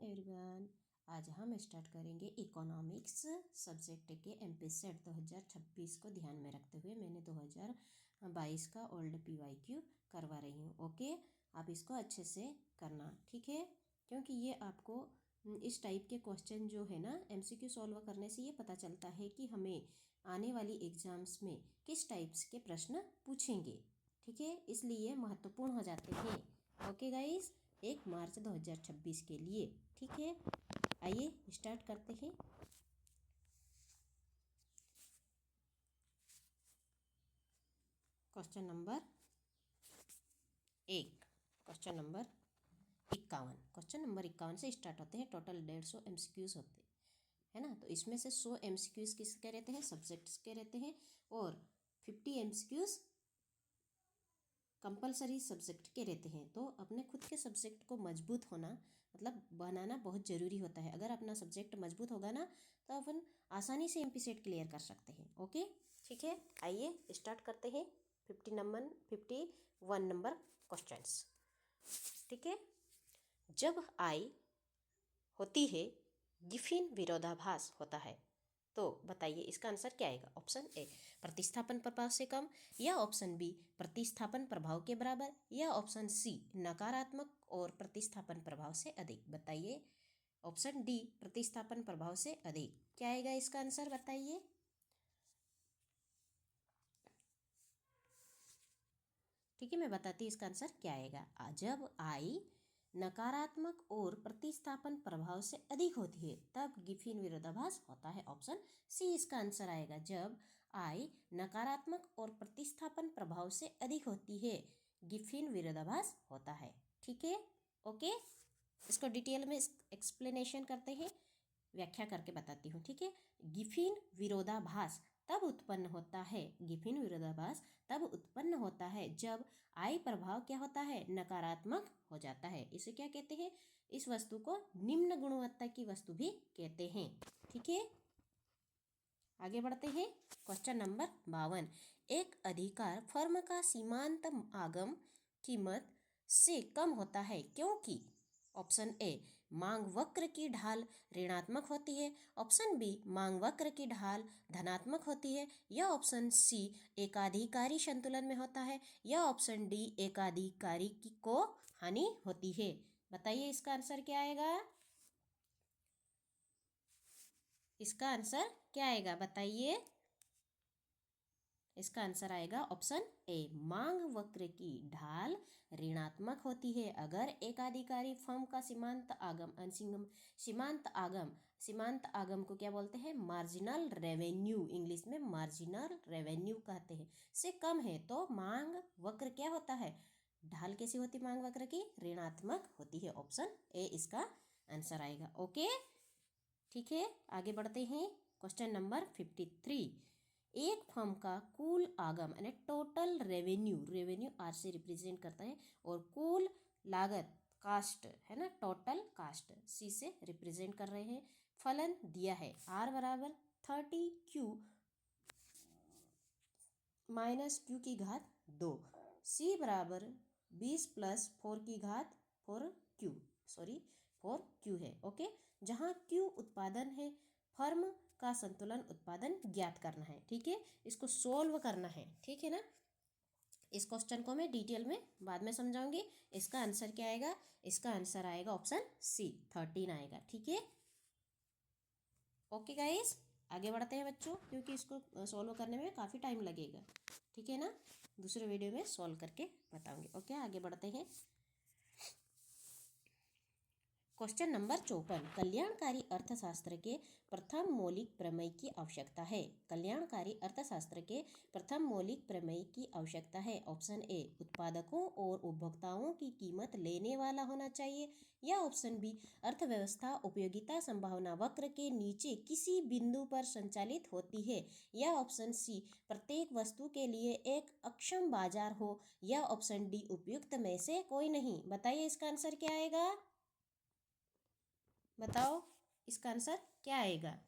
Everyone, आज हम start करेंगे इकोनॉमिक्स सब्जेक्ट के एमपी सेट 2026 को ध्यान में रखते हुए मैंने 2022 का ओल्ड पीवाईक्यू करवा रही हूँ। ओके, आप इसको अच्छे से करना, ठीक है, क्योंकि ये आपको इस टाइप के क्वेश्चन जो है ना एमसीक्यू सॉल्व करने से ये पता चलता है कि हमें आने वाली एग्जाम्स में किस टाइप्स के प्रश्न पूछेंगे, ठीक है, इसलिए महत्वपूर्ण हो जाते हैं। ओके गाइस, 1 मार्च 2026 के लिए, ठीक है। आइए स्टार्ट करते हैं। Question number 1, question number 51। Question number 51 से स्टार्ट होते हैं। टोटल 150 एमसीक्यूज होते है ना, तो इसमें से 100 एमसीक्यूज किसके रहते हैं, सब्जेक्ट्स के रहते हैं, और 50 एमसीक्यूज कंपलसरी सब्जेक्ट के रहते हैं। तो अपने खुद के सब्जेक्ट को मजबूत होना मतलब बनाना बहुत ज़रूरी होता है। अगर अपना सब्जेक्ट मजबूत होगा ना तो अपन आसानी से एमपी सेट क्लियर कर सकते हैं। ओके, ठीक है, आइए स्टार्ट करते हैं 51 नंबर क्वेश्चंस, ठीक है। जब आई होती है गिफिन विरोधाभास होता है, तो बताइए इसका आंसर क्या आएगा। ऑप्शन ए प्रतिस्थापन प्रभाव से कम, या ऑप्शन बी प्रतिस्थापन प्रभाव के बराबर, या ऑप्शन सी नकारात्मक और प्रतिस्थापन प्रभाव से अधिक। बताइए ऑप्शन डी प्रतिस्थापन प्रभाव से अधिक क्या आएगा इसका आंसर, बताइए। ठीक है, मैं बताती हूँ इसका आंसर क्या आएगा। जब आई नकारात्मक और प्रतिस्थापन प्रभाव से अधिक होती है तब गिफिन विरोधाभास होता है। ऑप्शन सी इसका आंसर आएगा। जब आई नकारात्मक और प्रतिस्थापन प्रभाव से अधिक होती है गिफिन विरोधाभास होता है, ठीक है। ओके, इसको डिटेल में एक्सप्लेनेशन करते हैं, व्याख्या करके बताती हूँ, ठीक है। गिफिन विरोधाभास तब उत्पन्न होता है, गिफिन विरोधाभास तब उत्पन्न होता है जब आई प्रभाव क्या होता है, नकारात्मक हो जाता है। इसे क्या कहते हैं, इस वस्तु को निम्न गुणवत्ता की वस्तु भी कहते हैं, ठीक है। आगे बढ़ते हैं। Question number 52। एक अधिकार फर्म का सीमांत आगम कीमत से कम होता है क्योंकि ऑप्शन ए मांग वक्र की ढाल ऋणात्मक होती है, ऑप्शन बी मांग वक्र की ढाल धनात्मक होती है, या ऑप्शन सी एकाधिकारी संतुलन में होता है, या ऑप्शन डी एकाधिकारी को हानि होती है। बताइए इसका आंसर क्या आएगा, इसका आंसर क्या आएगा, बताइए। इसका आंसर आएगा ऑप्शन ए मांग वक्र की ढाल ऋणात्मक होती है अगर एकाधिकारी फर्म का सीमांत आगम को क्या बोलते हैं, मार्जिनल रेवेन्यू, इंग्लिश में मार्जिनल रेवेन्यू कहते हैं, से कम है। तो मांग वक्र क्या होता है, ढाल कैसी होती है मांग वक्र की, ऋणात्मक होती है। ऑप्शन ए इसका आंसर आएगा। ओके, ठीक है, आगे बढ़ते हैं। Question number 53। एक फर्म का कुल आगम यानी टोटल रेवेन्यू आर से रिप्रेजेंट करता है, और कुल लागत कास्ट है ना, टोटल कास्ट सी से रिप्रेजेंट कर रहे हैं। फलन दिया है आर बराबर 30Q माइनस क्यू की घात 2, सी बराबर 20 प्लस 4 की घात 4Q है। ओके, जहाँ Q उत्पादन है, फर्म का संतुलन उत्पादन ज्ञात करना है, ठीक है, इसको सोल्व करना है, ठीक है ना। इस क्वेश्चन को मैं डिटेल में बाद में समझाऊंगी। इसका आंसर क्या आएगा, इसका आंसर आएगा ऑप्शन सी 13 आएगा, ठीक है। ओके गाइस, आगे बढ़ते हैं बच्चों, क्योंकि इसको सॉल्व करने में काफ़ी टाइम लगेगा, ठीक है ना। दूसरे वीडियो में सॉल्व करके बताऊंगी। ओके, आगे बढ़ते हैं। Question number 54। कल्याणकारी अर्थशास्त्र के प्रथम मौलिक प्रमेय की आवश्यकता है। कल्याणकारी अर्थशास्त्र के प्रथम मौलिक प्रमेय की आवश्यकता है। ऑप्शन ए उत्पादकों और उपभोक्ताओं की कीमत लेने वाला होना चाहिए, या ऑप्शन बी अर्थव्यवस्था उपयोगिता संभावना वक्र के नीचे किसी बिंदु पर संचालित होती है, या ऑप्शन सी प्रत्येक वस्तु के लिए एक अक्षम बाजार हो, या ऑप्शन डी उपयुक्त में से कोई नहीं। बताइए इसका आंसर क्या आएगा, बताओ इसका आंसर क्या आएगा।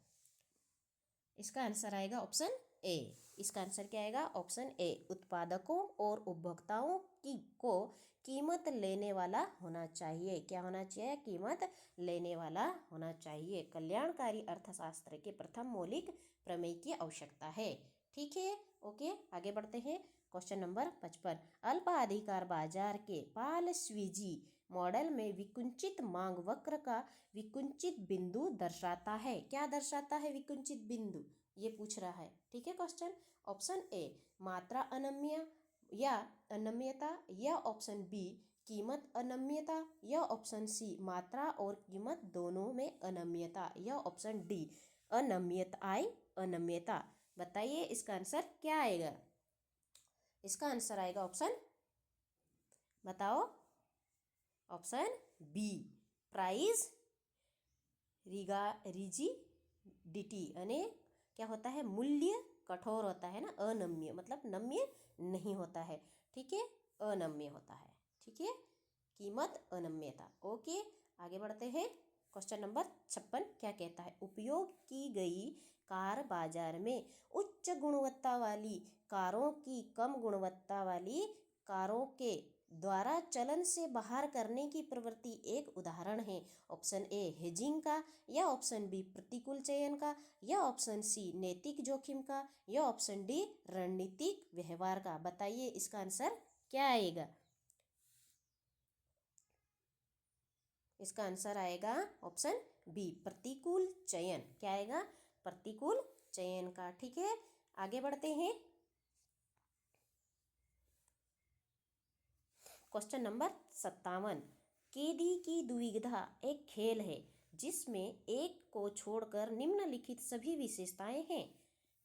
इसका आंसर आएगा ऑप्शन ए इसका आंसर क्या आएगा? ऑप्शन ए, उत्पादकों और उपभोक्ताओं को कीमत लेने वाला होना चाहिए। क्या होना चाहिए? कीमत लेने वाला होना चाहिए। कल्याणकारी अर्थशास्त्र के प्रथम मौलिक प्रमेय की आवश्यकता है। ठीक है, ओके, आगे बढ़ते हैं। क्वेश्चन नंबर 55, अल्पाधिकार बाजार के पाल स्वीजी मॉडल में विकुंचित मांग वक्र का विकुंचित बिंदु दर्शाता है। क्या दर्शाता है विकुंचित बिंदु? ये पूछ रहा है। ठीक है क्वेश्चन। ऑप्शन ए, मात्रा अनम्य या अनम्यता, या ऑप्शन बी, कीमत अनम्यता, या ऑप्शन सी, मात्रा और कीमत दोनों में अनम्यता, या ऑप्शन डी, अनम्यता। बताइए इसका आंसर क्या आएगा? इसका आंसर आएगा ऑप्शन, बताओ, ऑप्शन बी, प्राइस रिजिडिटी। यानी क्या होता है? मूल्य कठोर होता है ना, अनम्य मतलब नम्य नहीं होता है। ठीक है, अनम्य होता है। ठीक है, कीमत अनम्यता। ओके, आगे बढ़ते हैं। क्वेश्चन नंबर 56 क्या कहता है? उपयोग की गई कार बाजार में उच्च गुणवत्ता वाली कारों की कम गुणवत्ता वाली कारों के द्वारा चलन से बाहर करने की प्रवृत्ति एक उदाहरण है। ऑप्शन ए, हेजिंग का, या ऑप्शन बी, प्रतिकूल चयन का, या ऑप्शन सी, नैतिक जोखिम का, या ऑप्शन डी, रणनीतिक व्यवहार का। बताइए इसका आंसर क्या आएगा? इसका आंसर आएगा ऑप्शन बी, प्रतिकूल चयन। क्या आएगा? प्रतिकूल चयन का। ठीक है, आगे बढ़ते हैं। क्वेश्चन नंबर 57, केदी की द्विविधा एक खेल है जिसमें एक को छोड़कर निम्नलिखित सभी विशेषताएं हैं।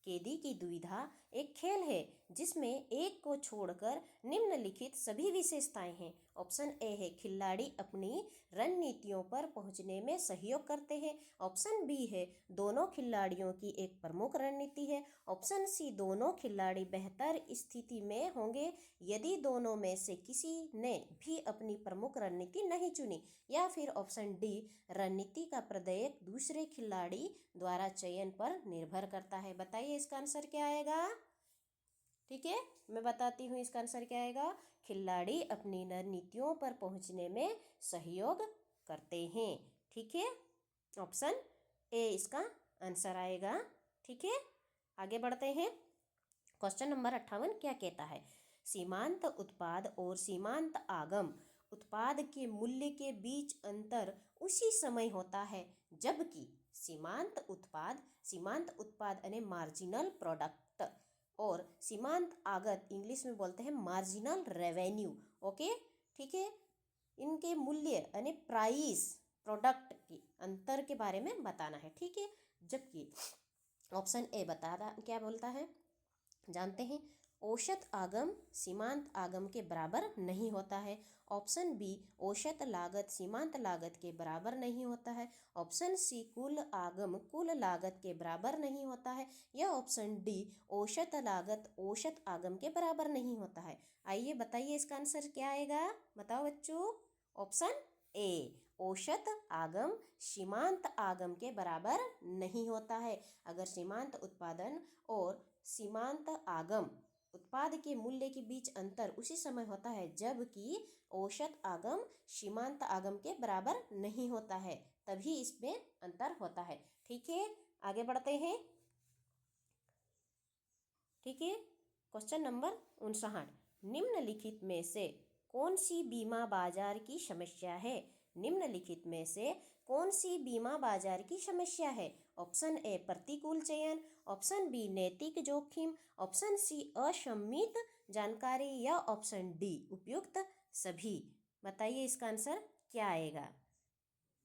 केदी की द्विविधा एक खेल है जिसमें एक को छोड़कर निम्नलिखित सभी विशेषताएं हैं। ऑप्शन ए है, खिलाड़ी अपनी रणनीतियों पर पहुंचने में सहयोग करते हैं। ऑप्शन बी है, दोनों खिलाड़ियों की एक प्रमुख रणनीति है। ऑप्शन सी, दोनों खिलाड़ी बेहतर स्थिति में होंगे यदि दोनों में से किसी ने भी अपनी प्रमुख रणनीति नहीं चुनी। या फिर ऑप्शन डी, रणनीति का प्रत्येक दूसरे खिलाड़ी द्वारा चयन पर निर्भर करता है। बताइए इसका आंसर क्या आएगा? ठीक है, मैं बताती हूँ इसका आंसर क्या आएगा। खिलाड़ी अपनी रणनीतियों पर पहुंचने में सहयोग करते हैं। ठीक है, ऑप्शन ए इसका आंसर आएगा। ठीक है, आगे बढ़ते हैं। क्वेश्चन नंबर 58 क्या कहता है? सीमांत उत्पाद और सीमांत आगम उत्पाद के मूल्य के बीच अंतर उसी समय होता है जबकि सीमांत उत्पाद यानी मार्जिनल प्रोडक्ट और सीमांत आगत इंग्लिश में बोलते हैं मार्जिनल रेवेन्यू। ओके, ठीक है, इनके मूल्य यानी प्राइस प्रोडक्ट के अंतर के बारे में बताना है। ठीक है, जबकि ऑप्शन ए बता रहा क्या बोलता है, जानते हैं, औसत आगम सीमांत आगम के बराबर नहीं होता है। ऑप्शन बी, औसत लागत सीमांत लागत के बराबर नहीं होता है। ऑप्शन सी, कुल आगम कुल लागत के बराबर नहीं होता है। या ऑप्शन डी, औसत लागत औसत आगम के बराबर नहीं होता है। आइए बताइए इसका आंसर क्या आएगा? बताओ बच्चों। ऑप्शन ए, औसत आगम सीमांत आगम के बराबर नहीं होता है। अगर सीमांत उत्पादन और सीमांत आगम उत्पाद के मूल्य के बीच अंतर उसी समय होता है जबकि औसत आगम सीमांत आगम के बराबर नहीं होता है, तभी इसमें अंतर होता है। ठीक है, आगे बढ़ते हैं। ठीक है, क्वेश्चन नंबर 59, निम्नलिखित में से कौन सी बीमा बाजार की समस्या है? निम्नलिखित में से कौन सी बीमा बाजार की समस्या है? ऑप्शन ए, प्रतिकूल चयन, ऑप्शन बी, नैतिक जोखिम, ऑप्शन सी, असम्मित जानकारी, या ऑप्शन डी, उपयुक्त सभी। बताइए इसका आंसर क्या आएगा?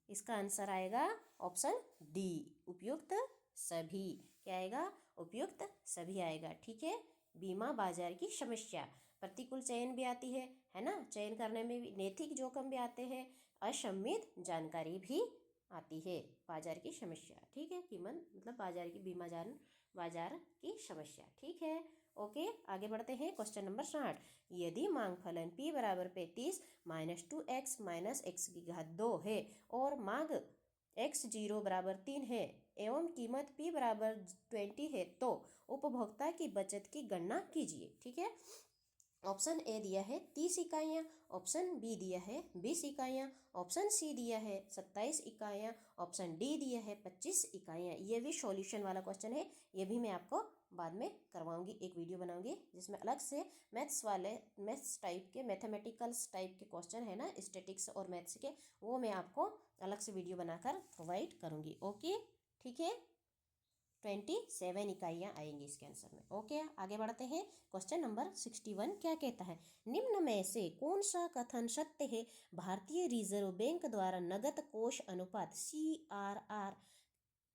इसका आंसर आएगा ऑप्शन डी, उपयुक्त सभी। क्या आएगा? उपयुक्त सभी आएगा। ठीक है, बीमा बाजार की समस्या, प्रतिकूल चयन भी आती है ना, चयन करने में भी नैतिक जोखिम भी आते हैं, असम्मित जानकारी भी आती है, बाजार की समस्या। ठीक है, कीमत मतलब बाजार की बीमा बाजार की समस्या। ठीक है, ओके, आगे बढ़ते हैं। क्वेश्चन नंबर 60, यदि मांग फलन P बराबर 35 - 2x - x की घात 2 है और मांग x0 बराबर 3 है एवं कीमत p बराबर 20 है तो उपभोक्ता की बचत की गणना कीजिए। ठीक है, ऑप्शन ए दिया है 30 इकाइयाँ, ऑप्शन बी दिया है 20 इकाइयाँ, ऑप्शन सी दिया है 27 इकाइयाँ, ऑप्शन डी दिया है 25 इकाइयाँ। ये भी सॉल्यूशन वाला क्वेश्चन है, ये भी मैं आपको बाद में करवाऊंगी, एक वीडियो बनाऊंगी जिसमें अलग से मैथ्स टाइप के मैथमेटिकल्स टाइप के क्वेश्चन है ना, स्टैटिक्स और मैथ्स के, वो मैं आपको अलग से वीडियो बनाकर प्रोवाइड करूँगी। ओके, ठीक है, 27 इकाइयाँ आएंगी इसके आंसर में। ओके, आगे बढ़ते हैं। क्वेश्चन नंबर 61 क्या कहता है, निम्न में से कौन सा कथन सत्य है। भारतीय रिजर्व बैंक द्वारा नगद कोष अनुपात CRR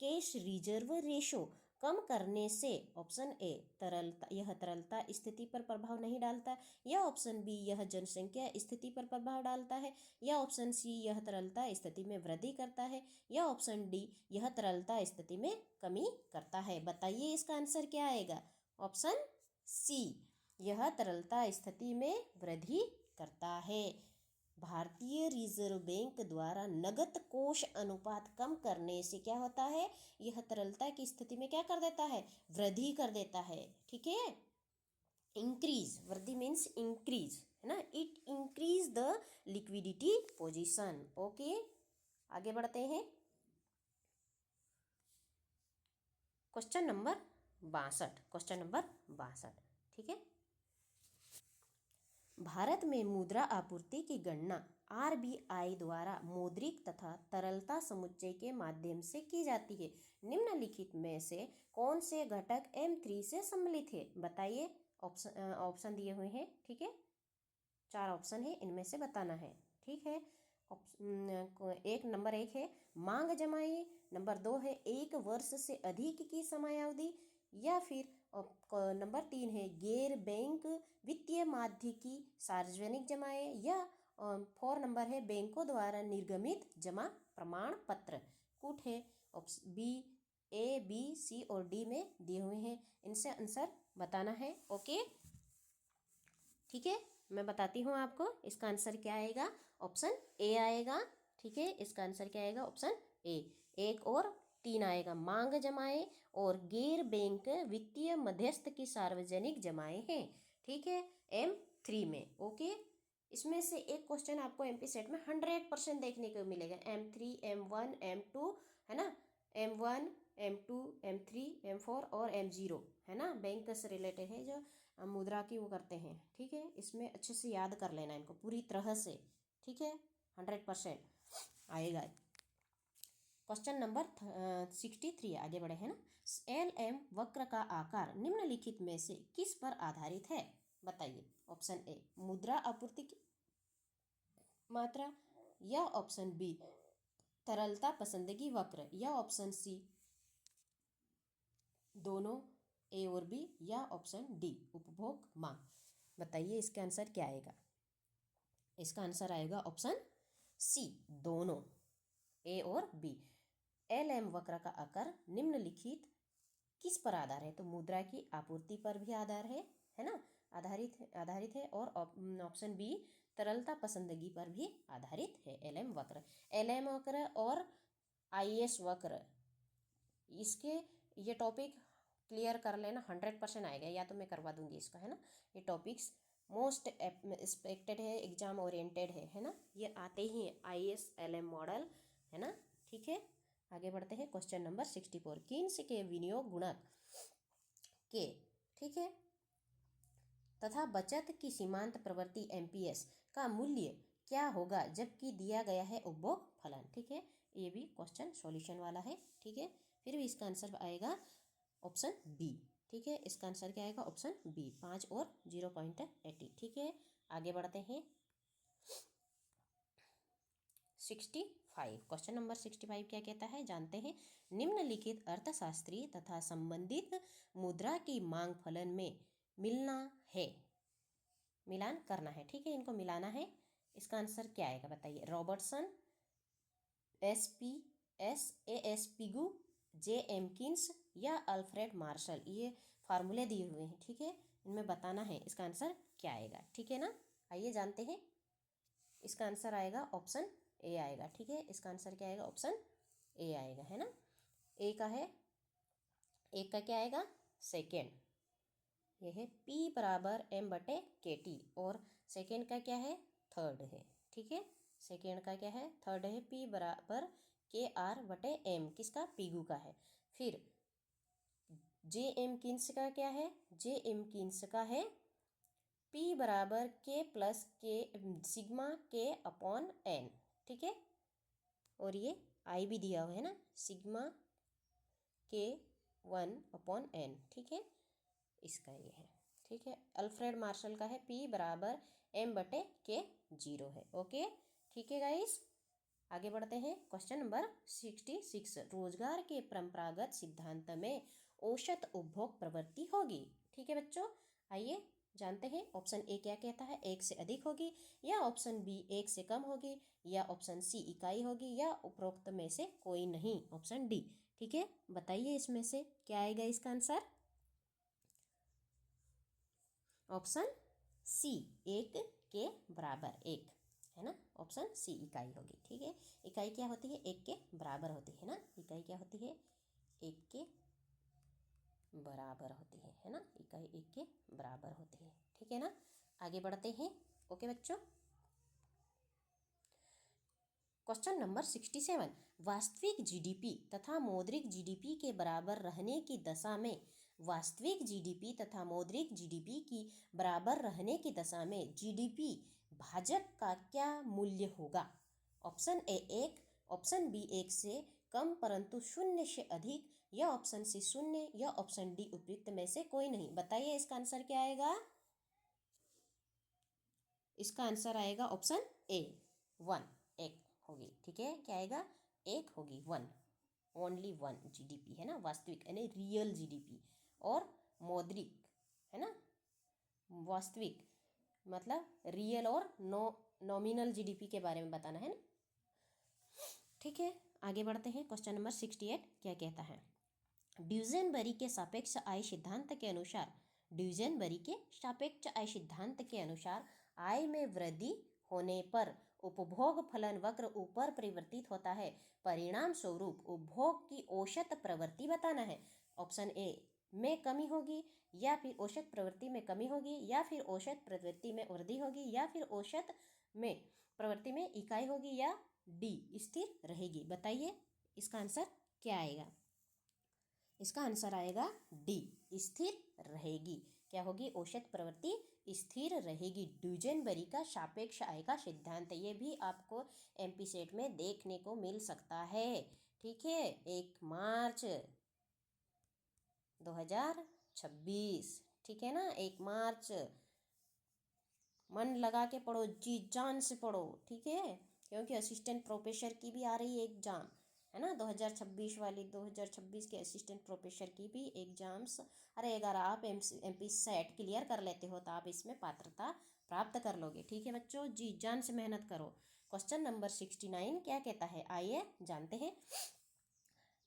कैश रिजर्व रेशो कम करने से ऑप्शन ए तरलता स्थिति पर प्रभाव नहीं डालता, या ऑप्शन बी यह जनसंख्या स्थिति पर प्रभाव डालता है, या ऑप्शन सी यह तरलता स्थिति में वृद्धि करता है, या ऑप्शन डी यह तरलता स्थिति में कमी करता है। बताइए इसका आंसर क्या आएगा। ऑप्शन सी, यह तरलता स्थिति में वृद्धि करता है। भारतीय रिजर्व बैंक द्वारा नकद कोष अनुपात कम करने से क्या होता है, यह तरलता की स्थिति में क्या कर देता है, वृद्धि कर देता है। ठीक है, इंक्रीज, वृद्धि मीन्स इंक्रीज है ना, it increase the liquidity position. Okay, आगे बढ़ते हैं। क्वेश्चन नंबर 62, ठीक है, भारत में मुद्रा आपूर्ति की गणना RBI द्वारा मौद्रिक तथा तरलता समुच्चय के माध्यम से की जाती है। निम्नलिखित में से कौन से घटक M3 से सम्मिलित है। बताइए, ऑप्शन दिए हुए हैं। ठीक है, 4 ऑप्शन है, इनमें से बताना है। ठीक है, नंबर 1 है मांग जमाई, नंबर 2 है 1 वर्ष से अधिक की समयावधि, या फिर नंबर 3 है गैर बैंक वित्तीय माध्य की सार्वजनिक जमाएं, या 4 नंबर है बैंकों द्वारा निर्गमित जमा प्रमाण पत्र। कूट है option B, A, B, C और D में दिए हुए हैं, इनसे आंसर बताना है। ओके, ठीक है, मैं बताती हूँ आपको इसका आंसर क्या आएगा। ऑप्शन ए आएगा। ठीक है, इसका आंसर क्या आएगा, ऑप्शन ए। 1 और 3 आएगा, मांग जमाएं और गैर बैंक वित्तीय मध्यस्थ की सार्वजनिक जमाएं हैं। ठीक है, M3 में। ओके, इसमें से एक क्वेश्चन आपको MP सेट में 100% देखने को मिलेगा। M3, M1, M2 है ना, M1, M2, M3, M4 और M0 है ना, बैंक से रिलेटेड है, जो मुद्रा की वो करते हैं। ठीक है, इसमें अच्छे से याद कर लेना इनको पूरी तरह से। ठीक है, 100% आएगा। क्वेश्चन नंबर 63 आगे बढ़े हैं ना। LM वक्र का आकार निम्नलिखित में से किस पर आधारित है। बताइए, ऑप्शन ए मुद्रा आपूर्ति की मात्रा, या ऑप्शन बी तरलता पसंदगी वक्र, या ऑप्शन सी दोनों ए और बी, या ऑप्शन डी उपभोग मांग। बताइए इसका आंसर क्या आएगा। इसका आंसर आएगा ऑप्शन सी दोनों, ए और बी। LM वक्र का आकार निम्नलिखित किस पर आधार है, तो मुद्रा की आपूर्ति पर भी आधार है ना, आधारित है, और ऑप्शन बी तरलता पसंदगी पर भी आधारित है। LM वक्र और IS वक्र, इसके ये टॉपिक क्लियर कर लेना, 100% आएगा, या तो मैं करवा दूंगी इसका, है ना। ये टॉपिक्स मोस्ट एक्सपेक्टेड है, एग्जाम ओरिएंटेड है ना, ये आते ही IS LM मॉडल है ना। ठीक है, आगे बढ़ते हैं। क्वेश्चन नंबर 64, कीन्स के विनियोग गुणक के, ठीक है, तथा बचत की सीमांत प्रवृत्ति MPS का मूल्य क्या होगा जबकि दिया गया है उपभोग फलन। ठीक है, ये भी क्वेश्चन सॉल्यूशन वाला है। ठीक है, फिर भी इसका आंसर आएगा ऑप्शन बी। ठीक है, इसका आंसर क्या आएगा, ऑप्शन बी, 5 और 0.80। ठीक है, आगे बढ़ते हैं। 65, क्वेश्चन नंबर 65 क्या कहता है, जानते हैं। निम्नलिखित अर्थशास्त्री तथा संबंधित मुद्रा की मांग फलन में मिलान करना है। ठीक है, इनको मिलाना है, इसका आंसर क्या आएगा। बताइए, Robertson, AS Pigou, J.M. Keynes, या अल्फ्रेड मार्शल, ये फार्मूले दिए हुए हैं। ठीक है, इनमें बताना है इसका आंसर क्या आएगा। ठीक है ना, आइए जानते हैं। इसका आंसर आएगा ऑप्शन ए आएगा। ठीक है, इसका आंसर क्या आएगा, ऑप्शन ए आएगा, है ना। ए का है, एक का क्या आएगा, सेकेंड, ये है P बराबर M बटे KT, और सेकेंड का क्या है, थर्ड है, ठीक है। सेकेंड का क्या है, थर्ड है, P बराबर KR बटे M, किसका, पीगू का है। फिर JM किन्स का क्या है, JM किन्स का है P बराबर K plus K sigma K upon N, ठीक है। और ये I भी दिया हुआ है ना, सिग्मा K1 अपॉन N, ठीक है, इसका ये है, ठीक है। अल्फ्रेड मार्शल का है P बराबर M बटे K0 है, ओके, ठीक है गाइस। आगे बढ़ते हैं, क्वेश्चन नंबर 66। रोजगार के परंपरागत सिद्धांत में औसत उपभोग प्रवृत्ति होगी, ठीक है बच्चों। आइए जानते हैं, ऑप्शन ए क्या कहता है, एक से अधिक होगी, या ऑप्शन बी एक से कम होगी, या ऑप्शन सी इकाई होगी, या उपरोक्त में से कोई नहीं, ऑप्शन डी, ठीक है। बताइए इसमें से क्या आएगा इसका आंसर। ऑप्शन सी, एक के बराबर एक, है ना, ऑप्शन सी इकाई होगी, ठीक है। इकाई क्या होती है, एक के बराबर होती है ना, इकाई क्या होती है, एक के बराबर होती है ना, इकाई एक के बराबर होती है, ठीक है ना। आगे बढ़ते हैं, ओके बच्चों। Question number 67। वास्तविक जीडीपी तथा मौद्रिक जीडीपी के बराबर रहने की दशा में, वास्तविक जीडीपी तथा मौद्रिक जीडीपी की बराबर रहने की दशा में जीडीपी भाजक का क्या मूल्य होगा। ऑप्शन ए एक, ऑप्शन बी एक से कम परंतु शून्य से अधिक, या ऑप्शन सी शून्य, या ऑप्शन डी उपयुक्त में से कोई नहीं। बताइए इसका आंसर क्या आएगा। इसका आंसर आएगा ऑप्शन ए, 1, एक होगी, ठीक है। क्या आएगा, एक होगी, 1, ओनली 1 जीडीपी, है ना, वास्तविक यानी रियल जीडीपी, और मौद्रिक, है ना, वास्तविक मतलब रियल और नॉमिनल जीडीपी के बारे में बताना है ना, ठीक है। आगे बढ़ते हैं, क्वेश्चन नंबर 68 क्या कहता है। ड्यूजेनबरी के सापेक्ष आय सिद्धांत के अनुसार, ड्यूजेनबरी के सापेक्ष आय सिद्धांत के अनुसार आय में वृद्धि होने पर उपभोग फलन वक्र ऊपर परिवर्तित होता है, परिणाम स्वरूप उपभोग की औसत प्रवृत्ति बताना है। ऑप्शन ए में कमी होगी, या फिर औसत प्रवृत्ति में कमी होगी, या फिर औसत प्रवृत्ति में वृद्धि होगी, या फिर औसत में प्रवृत्ति में इकाई होगी, या डी स्थिर रहेगी। बताइए इसका आंसर क्या आएगा। इसका आंसर आएगा डी, स्थिर रहेगी। क्या होगी, औसत प्रवृत्ति स्थिर रहेगी। ड्यूजेनबरी का सापेक्ष आय का सिद्धांत, ये भी आपको एमपी सेट में देखने को मिल सकता है, ठीक है। 1 मार्च 2026, ठीक है ना, 1 मार्च, मन लगा के पढ़ो, जी जान से पढ़ो, ठीक है, क्योंकि असिस्टेंट प्रोफेसर की भी आ रही है एग्जाम, है ना, 2026 वाली, 2026 के असिस्टेंट प्रोफेसर की भी एग्जाम्स। अरे अगर आप एमपी सेट क्लियर कर लेते हो तो आप इसमें पात्रता प्राप्त कर लोगे, ठीक है बच्चों, जी जान से मेहनत करो। क्वेश्चन नंबर 69 क्या कहता है, आइए जानते हैं।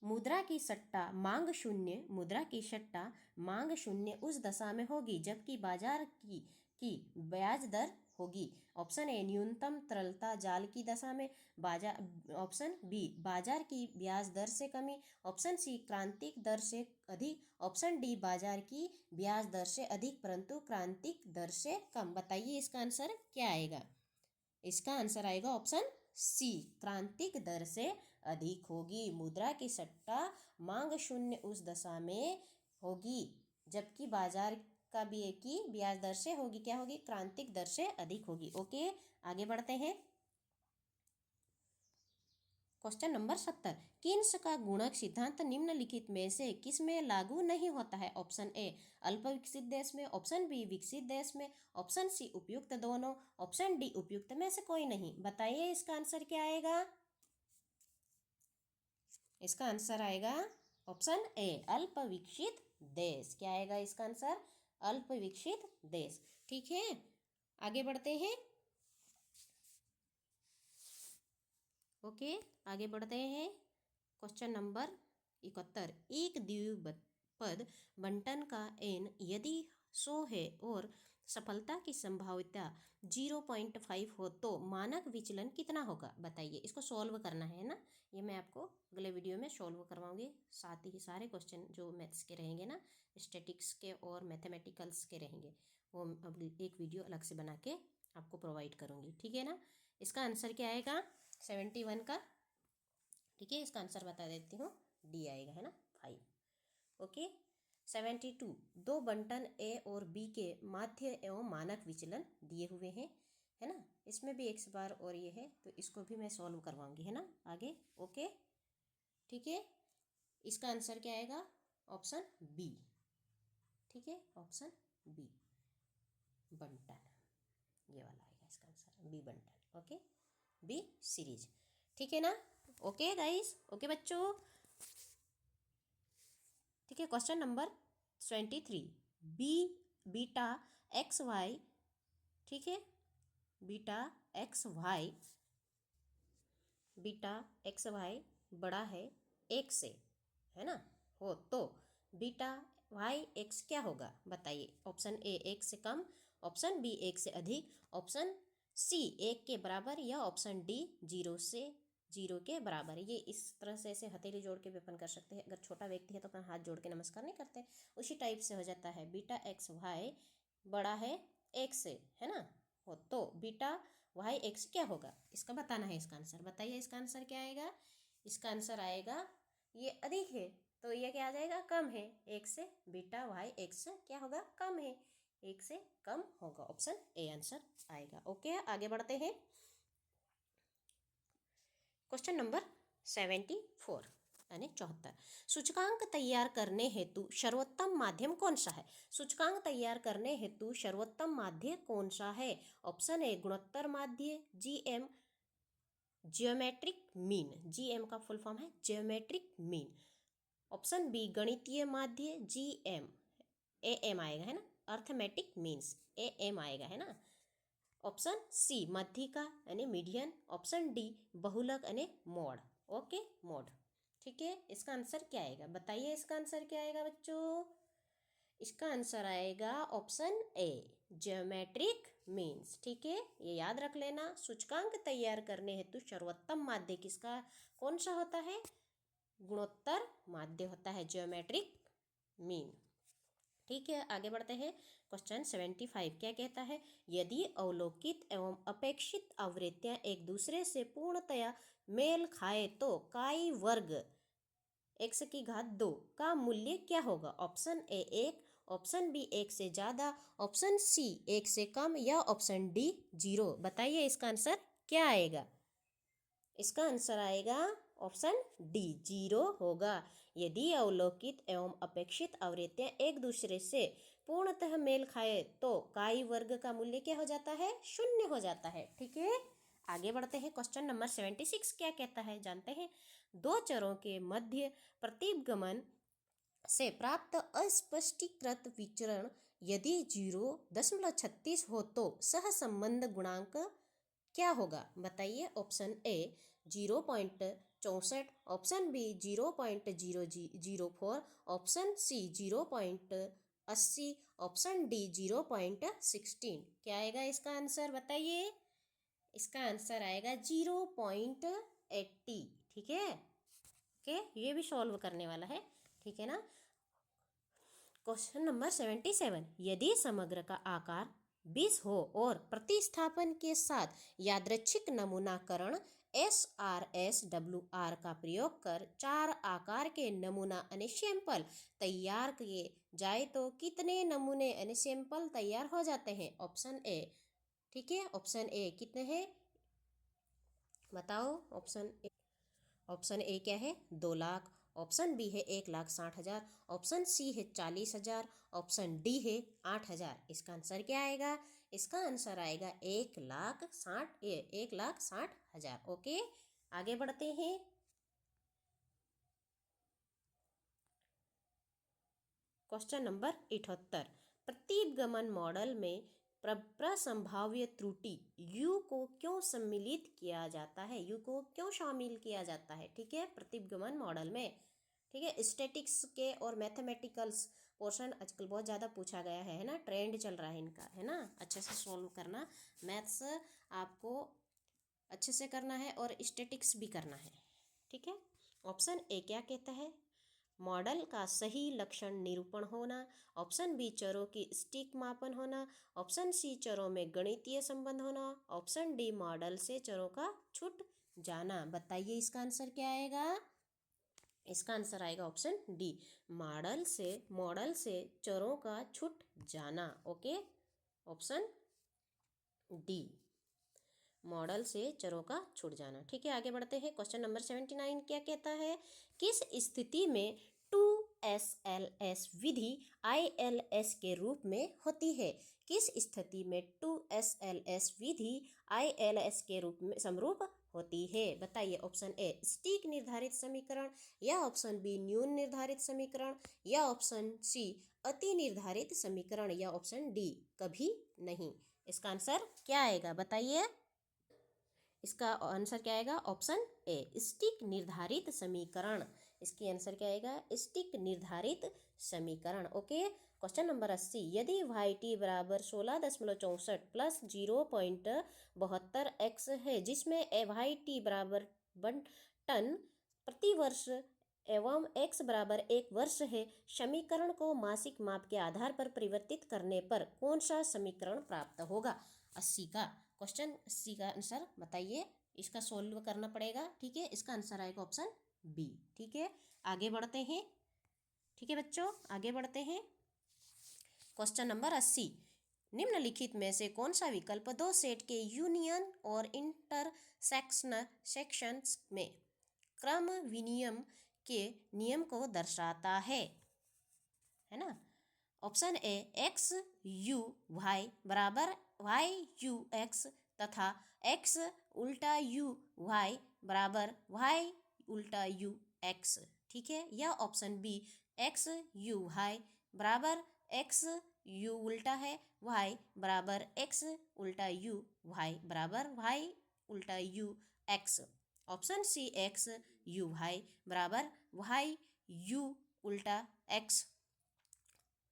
मुद्रा की सट्टा मांग शून्य, मुद्रा की सट्टा मांग शून्य उस दशा में होगी जबकि बाजार की ब्याज दर होगी। ऑप्शन ए न्यूनतम तरलता जाल की दशा में, बाजार, ऑप्शन बी बाजार की ब्याज दर से कमी, ऑप्शन सी क्रांतिक दर से अधिक, ऑप्शन डी बाजार की ब्याज दर से अधिक परंतु क्रांतिक दर से कम। बताइए इसका आंसर क्या आएगा। इसका आंसर आएगा ऑप्शन सी, क्रांतिक दर से अधिक होगी। मुद्रा की सट्टा मांग शून्य उस दशा में होगी जबकि बाजार का भी की ब्याज दर से होगी, क्या होगी, क्रांतिक दर से अधिक होगी, ओके। आगे बढ़ते हैं, क्वेश्चन नंबर 70। किन्स का गुणक सिद्धांत निम्नलिखित में से किसमें लागू नहीं होता है। ऑप्शन ए अल्प विकसित देश में, ऑप्शन बी विकसित देश में, ऑप्शन सी उपयुक्त दोनों, ऑप्शन डी उपयुक्त में से कोई नहीं। बताइए इसका आंसर क्या आएगा। इसका आंसर आएगा ऑप्शन ए अल्प विकसित देश। क्या आएगा इसका आंसर, अल्प विकसित देश, ठीक है। आगे बढ़ते हैं, ओके, आगे बढ़ते हैं, क्वेश्चन नंबर 71। एक द्विपद बंटन का n यदि 100 है और सफलता की संभाव्यता 0.5 हो तो मानक विचलन कितना होगा, बताइए। इसको सॉल्व करना है ना, ये मैं आपको अगले वीडियो में सॉल्व करवाऊंगी। साथ ही सारे क्वेश्चन जो मैथ्स के रहेंगे ना, स्टैटिक्स के और मैथमेटिकल्स के रहेंगे, वो अब एक वीडियो अलग से बना के आपको प्रोवाइड करूँगी, ठीक है ना। इसका आंसर क्या आएगा 71 का, ठीक है। इसका आंसर बता देती हूँ, डी आएगा, है ना, 5। ओके। 72 दो बंटन ए और बी के माध्य एवं मानक विचलन दिए हुए हैं, है ना। इसमें भी एक बार और ये है, तो इसको भी मैं सॉल्व करवाऊंगी, है ना, आगे। ओके, ठीक है। इसका आंसर क्या आएगा, ऑप्शन बी, ठीक है, ऑप्शन बी बंटन, ये वाला आएगा इसका आंसर, बी बंटन। ओके, बी सीरीज, ठीक है ना। ओके गाइस, ओके बच्चों, ठीक है। Question number 23, B beta X Y, ठीक है, beta X Y, beta X Y बड़ा है एक से, है ना, हो तो बीटा वाई एक्स क्या होगा, बताइए। ऑप्शन ए एक से कम, ऑप्शन बी एक से अधिक, ऑप्शन सी एक के बराबर, या ऑप्शन डी 0 के बराबर। ये इस तरह से ऐसे हथेली जोड़ के भी अपन कर सकते हैं। अगर छोटा व्यक्ति है तो अपन हाथ जोड़ के नमस्कार नहीं करते, उसी टाइप से हो जाता है। बीटा एक्स वाई बड़ा है एक से, है ना, हो तो बीटा वाई एक्स क्या होगा, इसका बताना है। इसका आंसर बताइए, इसका आंसर क्या आएगा। इसका आंसर आएगा, ये अधिक है तो ये क्या आ जाएगा, कम है एक से। बीटा वाई एक्स क्या होगा, कम है, एक से कम होगा, ऑप्शन ए आंसर आएगा। ओके, आगे बढ़ते हैं। क्वेश्चन नंबर 74 यानी 74, सूचकांक तैयार करने हेतु सर्वोत्तम माध्यम कौन सा है। सूचकांक तैयार करने हेतु सर्वोत्तम माध्य कौन सा है। ऑप्शन ए गुणोत्तर माध्य, जीएम जियोमेट्रिक मीन, जीएम का फुल फॉर्म है जियोमेट्रिक मीन। ऑप्शन बी गणितीय माध्य, जीएम एएम आएगा, है ना, अर्थमेटिक मीन्स एएम आएगा, है ना। ऑप्शन सी मध्यिका यानी मीडियन, ऑप्शन डी बहुलक यानी मोड। ओके, मोड, ठीक है। इसका आंसर क्या आएगा, बताइए। इसका आंसर क्या आएगा बच्चों, इसका आंसर आएगा ऑप्शन ए ज्योमेट्रिक मीन्स, ठीक है, ये याद रख लेना। सूचकांक तैयार करने हेतु सर्वोत्तम माध्य किसका कौन सा होता है, गुणोत्तर माध्य होता है, ज्योमेट्रिक मीन, ठीक है। आगे बढ़ते हैं। क्वेश्चन 75 क्या कहता है, यदि अवलोकित एवं अपेक्षित आवृत्तियां एक दूसरे से पूर्णतया मेल खाए तो काई वर्ग x की घात 2 का मूल्य क्या होगा। ऑप्शन ए 1, ऑप्शन बी 1 से ज़्यादा, ऑप्शन सी 1 से कम, या ऑप्शन डी 0। बताइए इसका आंसर क्या आएगा। इसका आंसर आएगा ऑप्शन डी 0 होगा। यदि अवलोकित एवं अपेक्षित आवृत्तियां एक दूसरे से पूर्णतः मेल खाए तो काई वर्ग का मूल्य क्या हो जाता है, 0 हो जाता है, ठीक है। आगे बढ़ते हैं। क्वेश्चन नंबर 76 क्या कहता है, जानते हैं। दो चरों के मध्य प्रतिगमन से प्राप्त अस्पष्टीकृत विचरण यदि 0.36 हो तो सहसंबंध गुणांक क्या होगा, बताइए। Option A 0.64, option B 0.004, option C 0.80, option D 0.16। क्या आएगा इसका आंसर, बताइए। इसका आंसर आएगा 0.80, ठीक है। ओके, ये भी सॉल्व करने वाला है, ठीक है ना। क्वेश्चन नंबर 77, यदि समग्र का आकार 20 हो और प्रतिस्थापन के साथ यादृच्छिक नमूनाकरण SRSWR का प्रयोग कर 4 आकार के नमूना यानी सैंपल तैयार किए जाए तो कितने नमूने यानी सैंपल तैयार हो जाते हैं। ऑप्शन ए, ठीक है, ऑप्शन ए कितने हैं बताओ। ऑप्शन ए क्या है, 2 लाख, ऑप्शन बी है 1,60,000, ऑप्शन सी है 40,000, ऑप्शन डी है 8,000। इसका आंसर क्या आएगा, इसका आंसर आएगा 1,60,000। ओके, आगे बढ़ते हैं। क्वेश्चन नंबर 78, प्रतिगमन मॉडल में प्रसंभाव्य त्रुटि u को क्यों सम्मिलित किया जाता है, u को क्यों शामिल किया जाता है, ठीक है, प्रतिगमन मॉडल में। ठीक है। स्टैटिक्स के और मैथमेटिकल्स पोर्शन आजकल बहुत ज़्यादा पूछा गया है ना, ट्रेंड चल रहा है इनका, है ना। अच्छे से सॉल्व करना, मैथ्स आपको अच्छे से करना है और स्टैटिक्स भी करना है, ठीक है। ऑप्शन ए क्या कहता है, मॉडल का सही लक्षण निरूपण होना। ऑप्शन बी चरों की सटीक मापन होना। ऑप्शन सी चरों में गणितीय संबंध होना। ऑप्शन डी मॉडल से चरों का छूट जाना। बताइए इसका आंसर क्या आएगा। इसका आंसर आएगा ऑप्शन डी, मॉडल से चरों का छूट जाना। ओके, ऑप्शन डी, मॉडल से चरों का छूट जाना। ठीक है, आगे बढ़ते हैं। क्वेश्चन नंबर 79 क्या कहता है, किस स्थिति में 2SLS विधि ILS के रूप में होती है। किस स्थिति में 2SLS विधि ILS के रूप में समरूप होती है। बताइए। ऑप्शन ए सटीक निर्धारित समीकरण, या ऑप्शन बी न्यून निर्धारित समीकरण, या ऑप्शन सी अति निर्धारित समीकरण, या ऑप्शन डी कभी नहीं। इसका आंसर क्या आएगा बताइए। इसका आंसर क्या आएगा, ऑप्शन ए सटीक निर्धारित समीकरण। इसकी आंसर क्या आएगा, सटीक निर्धारित समीकरण। ओके, क्वेश्चन नंबर 80, यदि वाई टी बराबर 16.64 प्लस 0.72x है, जिसमें वाई टी बराबर 1 टन प्रति वर्ष एवं x बराबर 1 वर्ष है, समीकरण को मासिक माप के आधार पर परिवर्तित करने पर कौन सा समीकरण प्राप्त होगा। 80 का क्वेश्चन, 80 का आंसर बताइए। इसका सोल्व करना पड़ेगा, ठीक है। इसका आंसर आएगा ऑप्शन बी। ठीक है, आगे बढ़ते हैं। ठीक है बच्चों, आगे बढ़ते हैं। क्वेश्चन नंबर 80, निम्नलिखित में से कौन सा विकल्प दो सेट के यूनियन और इंटरसेक्शंस में क्रम विनिमय के नियम को दर्शाता है ना। Option A x u y बराबर वाई यू एक्स तथा एक्स उल्टा यू वाई बराबर वाई उल्टा यू एक्स। ठीक है, या option B x u y बराबर एक्स यू उल्टा है वाई बराबर एक्स उल्टा यू वाई बराबर वाई उल्टा u x. Option C x u y बराबर वाई यू उल्टा एक्स,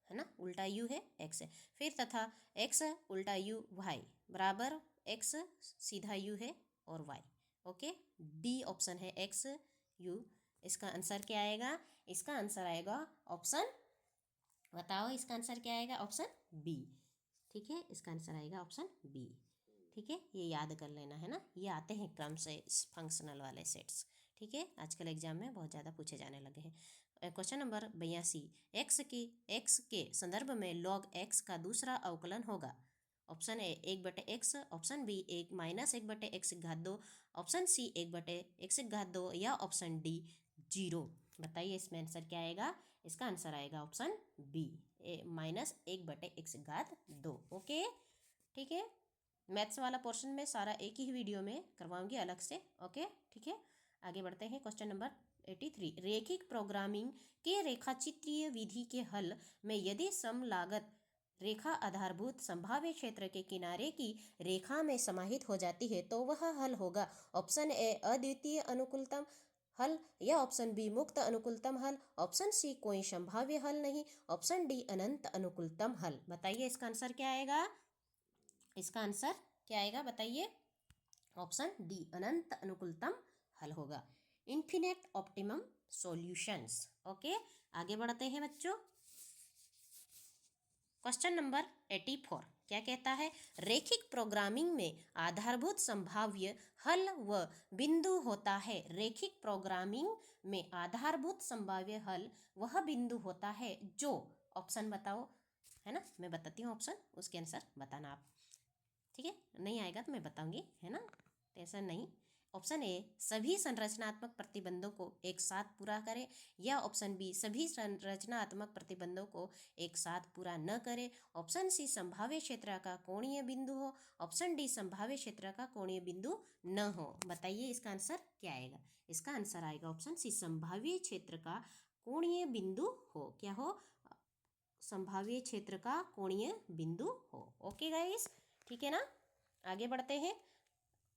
है ना, उल्टा यू है एक्स है। फिर तथा एक्स उल्टा यू वाई बराबर एक्स सीधा यू है और वाई। ओके, डी ऑप्शन है एक्स यू। इसका आंसर क्या आएगा, इसका आंसर आएगा ऑप्शन, बताओ इसका आंसर क्या आएगा, ऑप्शन बी। ठीक है, इसका आंसर आएगा ऑप्शन बी। ठीक है, ये याद कर लेना है ना, ये आते हैं क्रम से फंक्शनल वाले सेट्स। ठीक है, आजकल एग्जाम में बहुत ज़्यादा पूछे जाने लगे हैं। क्वेश्चन नंबर 82, एक्स के संदर्भ में लॉग एक्स का दूसरा अवकलन होगा। Option A 1/x, option B 1-1/x², option C 1/x², या ऑप्शन डी 0। बताइए इसमें आंसर क्या आएगा। इसका आंसर आएगा ऑप्शन बी -1/x²। ओके, ठीक है, मैथ्स वाला पोर्शन में सारा एक ही वीडियो में करवाऊंगी अलग से। ओके, ठीक है, आगे बढ़ते हैं। क्वेश्चन नंबर 83, रैखिक प्रोग्रामिंग के रेखाचित्रीय विधि के हल में यदि समलागत रेखा आधारभूत संभाव्य क्षेत्र के किनारे की रेखा में समाहित हो जाती है तो वह हल होगा। ऑप्शन ए अद्वितीय अनुकूलतम हल, या ऑप्शन बी मुक्त अनुकूलतम हल, ऑप्शन सी कोई संभाव्य हल नहीं, ऑप्शन डी अनंत अनुकूलतम हल। बताइए इसका आंसर क्या आएगा। इसका आंसर क्या आएगा बताइए। ऑप्शन डी अनंत अनुकूलतम हल होगा, इन्फिनेट ऑप्टिमम सॉल्यूशंस। ओके, आगे बढ़ते हैं बच्चों। क्वेश्चन नंबर 84 क्या कहता है, रैखिक प्रोग्रामिंग में आधारभूत संभाव्य हल व बिंदु होता है। रैखिक प्रोग्रामिंग में आधारभूत संभाव्य हल वह बिंदु होता है जो, ऑप्शन बताओ, है ना, मैं बताती हूँ ऑप्शन, उसके आंसर बताना आप। ठीक है, नहीं आएगा तो मैं बताऊंगी, है ना, टेंशन नहीं। ऑप्शन ए सभी संरचनात्मक प्रतिबंधों को एक साथ पूरा करें, या ऑप्शन बी सभी संरचनात्मक प्रतिबंधों को एक साथ पूरा न करें, ऑप्शन सी संभाव्य क्षेत्र का कोणीय बिंदु हो, ऑप्शन डी संभाव्य क्षेत्र का कोणीय बिंदु न हो। बताइए इसका आंसर क्या आएगा। इसका आंसर आएगा ऑप्शन सी संभाव्य क्षेत्र का कोणीय बिंदु हो। क्या हो, संभाव्य क्षेत्र का कोणीय बिंदु हो। ओके गाइस, ठीक है ना, आगे बढ़ते हैं।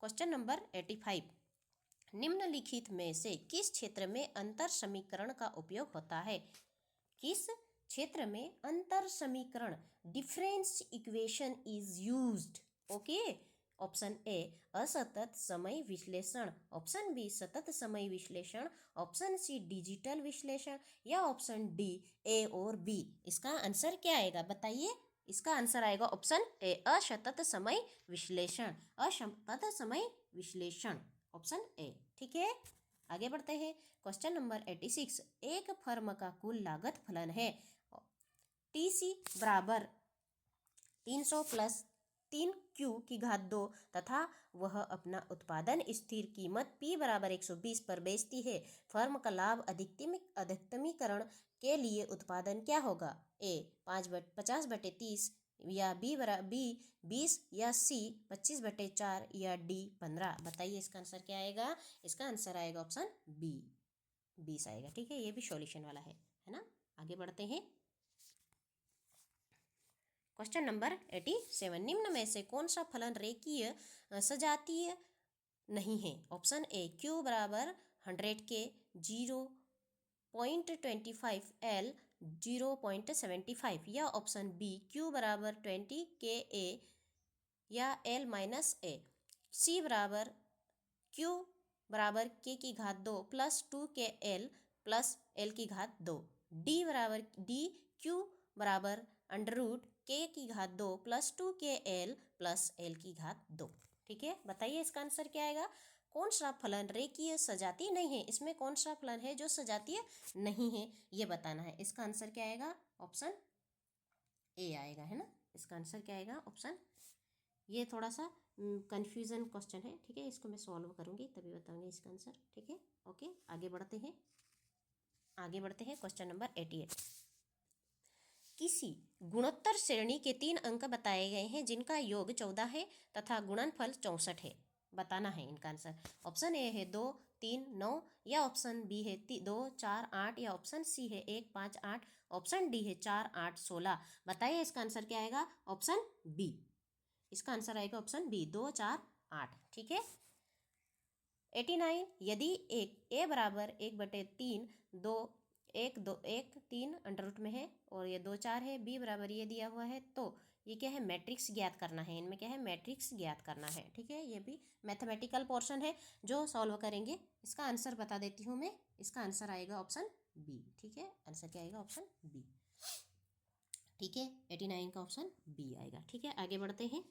क्वेश्चन नंबर 85, निम्नलिखित में से किस क्षेत्र में अंतर समीकरण का उपयोग होता है? किस क्षेत्र में अंतर समीकरण difference equation is used? Okay, option A असतत समय विश्लेषण, ऑप्शन बी सतत समय विश्लेषण, ऑप्शन सी डिजिटल विश्लेषण या ऑप्शन डी ए और बी। इसका आंसर क्या आएगा बताइए? इसका आंसर आएगा ऑप्शन ए असतत समय विश्लेषण, असतत समय विश्लेषण, ऑप्शन ए। ठीक है, आगे बढ़ते हैं। क्वेश्चन नंबर 86, एक फर्म का कुल लागत फलन है TC बराबर 300 प्लस 3Q की घात 2 तथा वह अपना उत्पादन स्थिर कीमत P बराबर 120 पर बेचती है। फर्म का लाभ अधिकतमीकरण के लिए उत्पादन क्या होगा? ए 50/30 या बी 20 या सी 25/4 या डी 15। बताइए इसका आंसर क्या आएगा? इसका आंसर आएगा ऑप्शन बी 20 आएगा। ठीक है, ये भी सॉल्यूशन वाला है ना। आगे बढ़ते हैं। क्वेश्चन नंबर 87, निम्न में से कौन सा फलन रेखीय सजातीय नहीं है? ऑप्शन ए Q बराबर 100 के 0.25 L 0.75 या ऑप्शन बी Q बराबर 20 के A या L माइनस A, सी बराबर Q बराबर K की घात 2 प्लस 2 के L प्लस L की घात 2, डी बराबर डी Q बराबर अंडर रूट K की घात 2 प्लस 2 के L प्लस L की घात 2। ठीक है, बताइए इसका आंसर क्या आएगा? कौन सा फलन रेखीय सजातीय नहीं है? इसमें कौन सा फलन है जो सजातीय नहीं है, ये बताना है। इसका आंसर क्या आएगा? ऑप्शन ए आएगा, है ना। इसका आंसर क्या आएगा? ऑप्शन। ये थोड़ा सा कंफ्यूजन क्वेश्चन है, ठीक है, इसको मैं सॉल्व करूंगी तभी बताऊंगी इसका आंसर। ठीक है, ओके, आगे बढ़ते हैं। क्वेश्चन नंबर 88, किसी गुणोत्तर श्रेणी के 3 अंक बताए गए हैं जिनका योग 14 है तथा गुणनफल 64 है। बताना है इनका आंसर। ऑप्शन ए है 2 3 9 या ऑप्शन बी है 2 4 8 या ऑप्शन सी है 1 5 8, ऑप्शन डी है 4 8 16। बताइए इसका आंसर क्या आएगा? Option B. इसका आंसर आएगा ऑप्शन बी 2 4 8। ठीक है, 89, यदि ए बराबर 1/3 2 1 2 1 3 अंडर रूट में है और ये 2 4 है, बी बराबर ये दिया हुआ है, तो ये क्या है? मैट्रिक्स ज्ञात करना है। इनमें क्या है? मैट्रिक्स ज्ञात करना है। ठीक है, ये भी मैथमेटिकल पोर्शन है जो सॉल्व करेंगे। इसका आंसर बता देती हूँ मैं। इसका आंसर आएगा ऑप्शन बी। ठीक है, आंसर क्या आएगा? Option B. ठीक है, 89 का ऑप्शन बी आएगा। ठीक है, आगे बढ़ते हैं।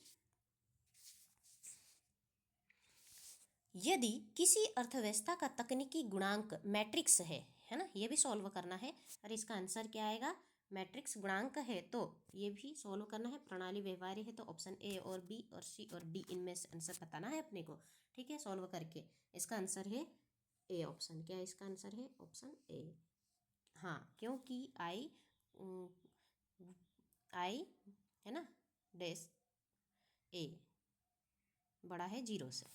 यदि किसी अर्थव्यवस्था का तकनीकी गुणांक मैट्रिक्स है ना, ये भी सॉल्व करना है। और इसका आंसर क्या आएगा? मैट्रिक्स गुणांक है तो ये भी सॉल्व करना है। प्रणाली व्यवहार्य है तो ऑप्शन ए और बी और सी और डी, इनमें से आंसर बताना है अपने को। ठीक है, सॉल्व करके इसका आंसर है ए ऑप्शन। क्या इसका आंसर है? ऑप्शन ए। हाँ, क्योंकि आई है ना, डैश ए बड़ा है 0 से।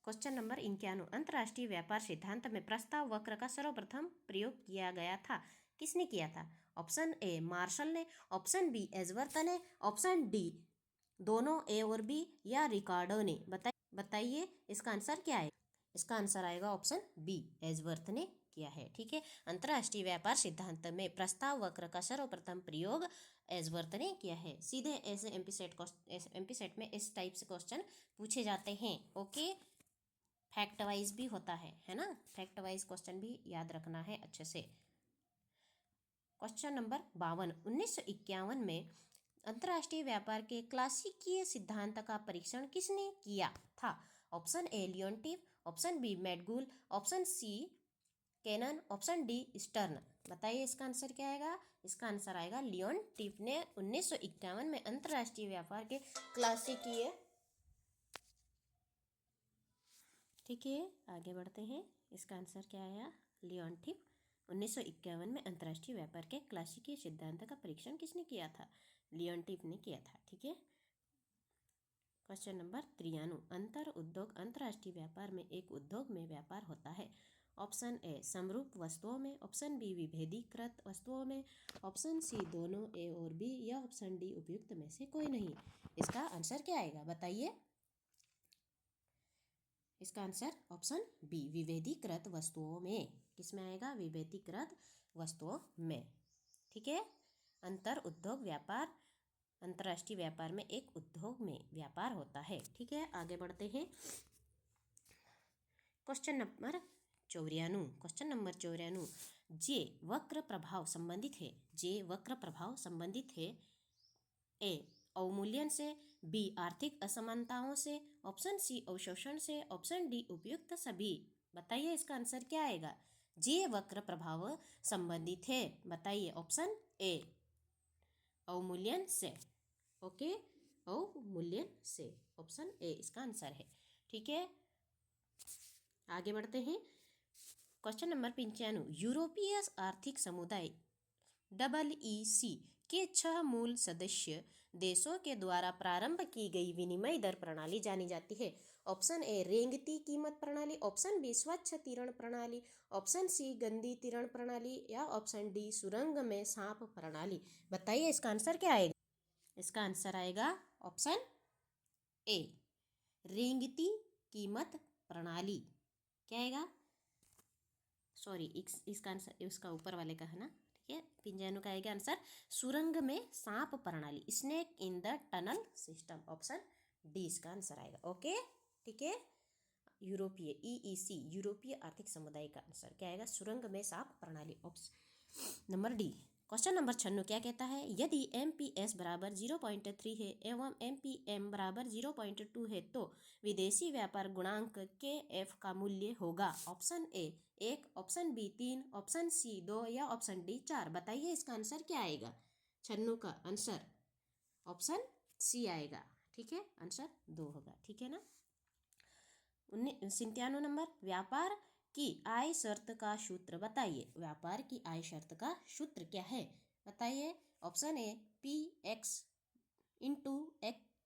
क्वेश्चन नंबर 91, अंतर्राष्ट्रीय व्यापार सिद्धांत में प्रस्ताव वक्र का सर्वप्रथम प्रयोग किया गया था। किसने किया था? ऑप्शन ए मार्शल ने, ऑप्शन बी एजवर्थ ने, ऑप्शन डी दोनों ए और बी या रिकार्डो ने। बताइए इसका आंसर क्या है? इसका आंसर आएगा ऑप्शन बी एजवर्थ ने किया है। ठीक है, अंतर्राष्ट्रीय व्यापार सिद्धांत में प्रस्ताव वक्र का सर्वप्रथम प्रयोग एजवर्थ ने किया है। सीधे ऐसे एमपी सेट में इस टाइप से क्वेश्चन पूछे जाते हैं। ओके, फैक्ट वाइज भी होता है ना। फैक्ट वाइज क्वेश्चन भी याद रखना है अच्छे से। क्वेश्चन नंबर 52, 1951 में अंतर्राष्ट्रीय व्यापार के क्लासिकीय सिद्धांत का परीक्षण किसने किया था? Option A Leontief, option B McDougall, option C Cannon, option D Stern. बताइए इसका आंसर क्या आएगा? इसका आंसर आएगा लियोनटिफ ने 1951 में अंतर्राष्ट्रीय व्यापार के क्लासिकीय। ठीक है, आगे बढ़ते हैं। इसका आंसर क्या आया? लियोनटिफ 1951 में अंतर्राष्ट्रीय व्यापार के क्लासिकीय सिद्धांत का परीक्षण किसने किया था? लियोनटिफ ने किया था। ठीक है, क्वेश्चन नंबर 93, अंतर उद्योग अंतर्राष्ट्रीय व्यापार में एक उद्योग में व्यापार होता है। ऑप्शन ए समरूप वस्तुओं में, ऑप्शन बी विभेदीकृत वस्तुओं में, ऑप्शन सी दोनों ए और बी या ऑप्शन डी उपयुक्त में से कोई नहीं। इसका आंसर क्या आएगा? बताइए। इसका आंसर ऑप्शन बी विभेदीकृत वस्तुओं में। किसमें आएगा? विभेदीकृत वस्तुओं में। ठीक है। अंतर उद्योग व्यापार, अंतर्राष्ट्रीय व्यापार में एक उद्योग में व्यापार होता है। ठीक है, आगे बढ़ते हैं। क्वेश्चन नंबर 94 जे वक्र प्रभाव संबंधित है। जे वक्र प्रभाव संबंधित है ए अवमूल्यन से, बी आर्थिक असमानताओं से, ऑप्शन सी अवशोषण से, ऑप्शन डी उपयुक्त सभी। बताइए इसका आंसर क्या आएगा? जे वक्र प्रभाव संबंधित है, बताइए। ऑप्शन ए अवमूल्यन से। ओके, अवमूल्यन से, ऑप्शन ए इसका आंसर है। ठीक है, आगे बढ़ते हैं। क्वेश्चन नंबर 95 यूरोपीय आर्थिक समुदाय EEC के 6 मूल सदस्य देशों के द्वारा प्रारंभ की गई विनिमय दर प्रणाली जानी जाती है। ऑप्शन ए रेंगती कीमत प्रणाली, ऑप्शन बी स्वच्छ तिरण प्रणाली, ऑप्शन सी गंदी तिरण प्रणाली, या ऑप्शन डी सुरंग में सांप प्रणाली। बताइए इसका आंसर क्या आएगा? इसका आंसर आएगा ऑप्शन ए रेंगती कीमत प्रणाली। क्या आएगा? सॉरी, इसका आंसर उसका ऊपर वाले का है ना। ठीक है, 95 का आएगा आंसर सुरंग में सांप प्रणाली, snake in the tunnel system. Option D इसका आंसर आएगा। ओके, ठीक है। यूरोपीय EEC यूरोपीय आर्थिक समुदाय का आंसर क्या आएगा? सुरंग में सांप प्रणाली। Option number D. Question number 96 क्या कहता है? यदि MPS बराबर 0.3 है एवं MPM बराबर 0.2 है तो विदेशी व्यापार गुणांक KF का मूल्य होगा। Option A 1, option B 3, option C 2, या ऑप्शन डी 4। बताइए इसका आंसर क्या आएगा? 96 का आंसर ऑप्शन सी आएगा। ठीक है, आंसर 2 होगा। ठीक है ना। 97 नंबर व्यापार की आय शर्त का सूत्र बताइए। व्यापार की आय शर्त का सूत्र क्या है? बताइए। Option A PX into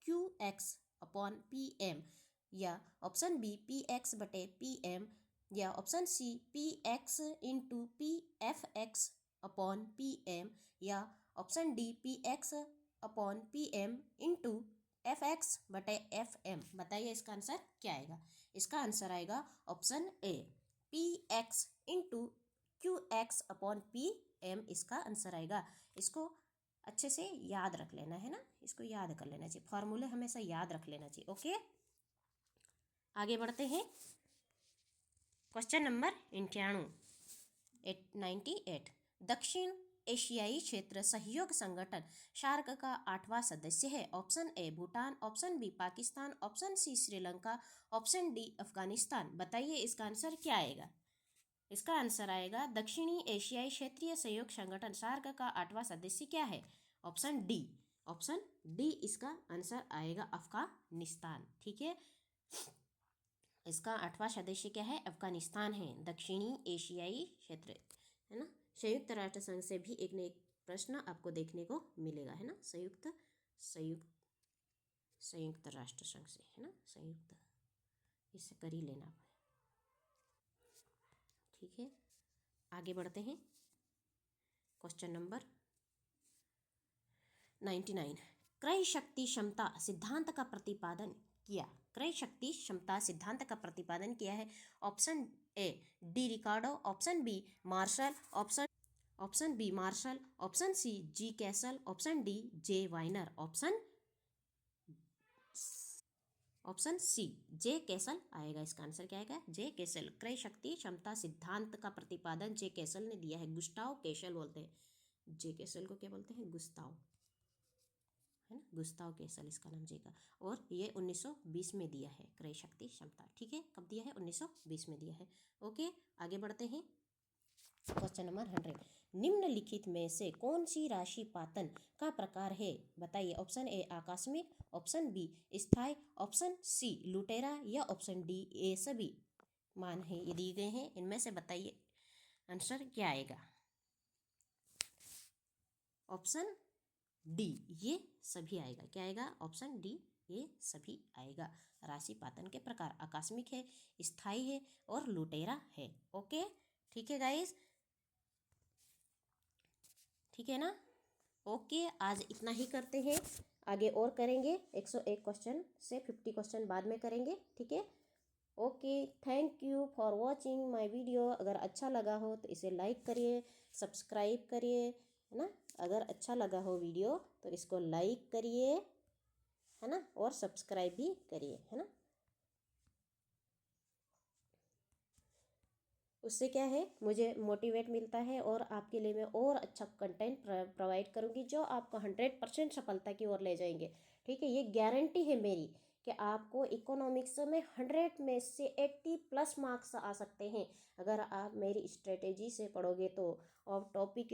QX upon PM, या ऑप्शन बी PX बटे PM, या option C PX into PFX upon PM, या option D PX upon PM into FX बटे FM। बताइए इसका आंसर क्या आएगा? इसका आंसर आएगा option A PX into QX upon PM। इसका आंसर आएगा। इसको अच्छे से याद रख लेना है ना, इसको याद कर लेना चाहिए, फॉर्मूले हमेशा याद रख लेना चाहिए। ओके, आगे बढ़ते हैं। क्वेश्चन नंबर 98 दक्षिण एशियाई क्षेत्र सहयोग संगठन सार्क का 8वां सदस्य है। Option A Bhutan, option B Pakistan, option C Sri Lanka, option D Afghanistan. बताइए इसका आंसर क्या आएगा? इसका आंसर आएगा दक्षिणी एशियाई क्षेत्रीय सहयोग संगठन सार्क का 8वां सदस्य क्या है? Option D. ऑप्शन डी इसका आंसर आएगा अफगानिस्तान। ठीक है, इसका 8वां सदस्य क्या है? अफगानिस्तान है। दक्षिणी एशियाई क्षेत्र है ना। संयुक्त राष्ट्र संघ से भी एक न एक प्रश्न आपको देखने को मिलेगा, है ना। संयुक्त राष्ट्र संघ से, है ना। संयुक्त, इससे कर ही लेना। ठीक है, आगे बढ़ते हैं। क्वेश्चन नंबर 99 क्रय शक्ति क्षमता सिद्धांत का प्रतिपादन किया। क्रय शक्ति क्षमता सिद्धांत का प्रतिपादन किया है। Option A D Ricardo, option B Marshall, option B Marshall, option C G Cassel, option D J Viner. Option C J Cassel आएगा। इसका आंसर क्या आएगा? J Cassel. क्रय शक्ति क्षमता सिद्धांत का प्रतिपादन जे कैसल ने दिया है। गुस्ताव कैसल बोलते हैं जे कैसल को, क्या बोलते हैं? गुस्ताव, है ना। गुस्ताव कैसल इसका नाम जे का। और ये 1920 में दिया है क्रय शक्ति क्षमता। ठीक है, कब दिया है? 1920 में दिया है। ओके, आगे बढ़ते हैं। क्वेश्चन नंबर 100 निम्नलिखित में से कौन सी राशि पातन का प्रकार है? बताइए। ऑप्शन ए आकस्मिक, ऑप्शन बी स्थायी, ऑप्शन सी लुटेरा, या ऑप्शन डी ये सभी। मान है ये दिए गए हैं, इनमें से बताइए आंसर क्या आएगा? ऑप्शन डी ये सभी आएगा। क्या आएगा? ऑप्शन डी ये सभी आएगा। राशि पातन के प्रकार आकस्मिक है, स्थायी है और लुटेरा है। ओके, ठीक है गाइस, ठीक है ना। ओके, आज इतना ही करते हैं, आगे और करेंगे। 101 क्वेश्चन से 50 क्वेश्चन बाद में करेंगे। ठीक है, okay, thank you for watching my video. अगर अच्छा लगा हो तो इसे लाइक करिए, सब्सक्राइब करिए, है ना। अगर अच्छा लगा हो वीडियो तो इसको लाइक करिए, है ना, और सब्सक्राइब भी करिए, है ना। उससे क्या है, मुझे मोटिवेट मिलता है और आपके लिए मैं और अच्छा कंटेंट प्रोवाइड करूँगी जो आपको 100% सफलता की ओर ले जाएंगे। ठीक है, ये गारंटी है मेरी कि आपको इकोनॉमिक्स में 100 में से 80+ मार्क्स आ सकते हैं अगर आप मेरी स्ट्रेटेजी से पढ़ोगे तो। और टॉपिक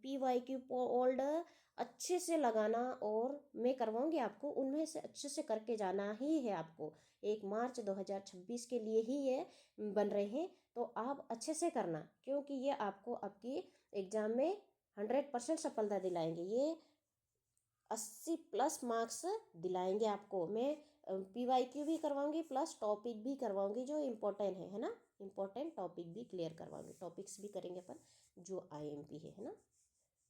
PYQ ओल्ड अच्छे से लगाना, और मैं करवाऊंगी आपको, उनमें से अच्छे से करके जाना ही है आपको। 1 मार्च 2026 के लिए ही ये बन रहे हैं, तो आप अच्छे से करना, क्योंकि ये आपको आपकी एग्ज़ाम में 100% सफलता दिलाएंगे। ये 80+ मार्क्स दिलाएंगे आपको। मैं PYQ भी करवाऊंगी प्लस टॉपिक भी करवाऊंगी जो इम्पोर्टेंट है ना। इम्पोर्टेंट टॉपिक भी क्लियर करवाऊंगी, टॉपिक्स भी करेंगे अपन जो IMP है ना।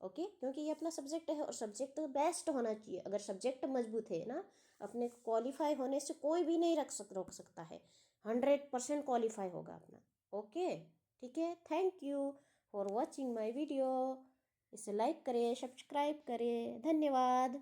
ओके, क्योंकि ये अपना सब्जेक्ट है और सब्जेक्ट बेस्ट होना चाहिए। अगर सब्जेक्ट मजबूत है ना, अपने क्वालिफाई होने से कोई भी नहीं रोक सकता है। 100% क्वालिफाई होगा अपना। ओके, ठीक है, thank you for watching my video. इसे लाइक करें, सब्सक्राइब करें, धन्यवाद।